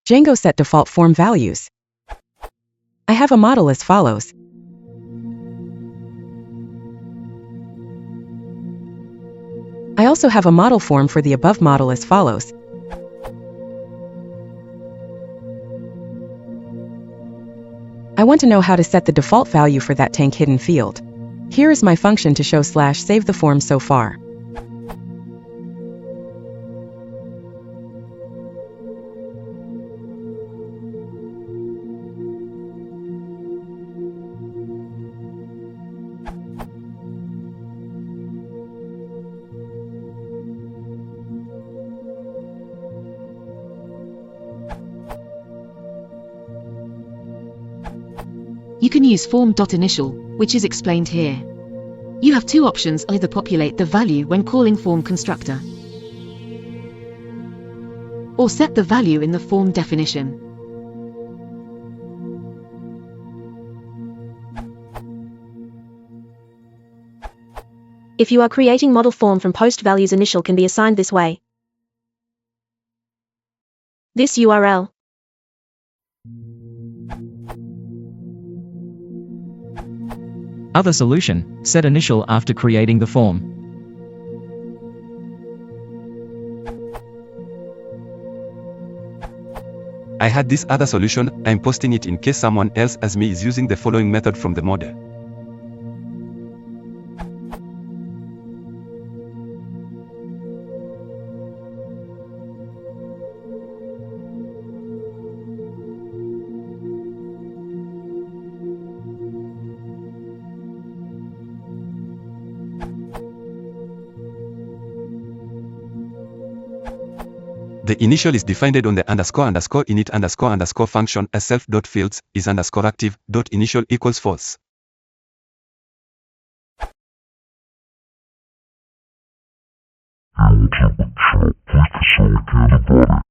Django set default form values. I have a model as follows. I also have a model form for the above model as follows. I want to know how to set the default value for that tank hidden field. Here is my function to show / save the form so far. You can use form.initial, which is explained here. You have two options: either populate the value when calling form constructor, or set the value in the form definition. If you are creating model form from post values, initial can be assigned this way. This URL. Other solution, set initial after creating the form. I had this other solution. I'm posting it in case someone else as me is using the following method from the model. The initial is defined on the __init__ function as self.fields is _active. Initial equals false. Questo sono che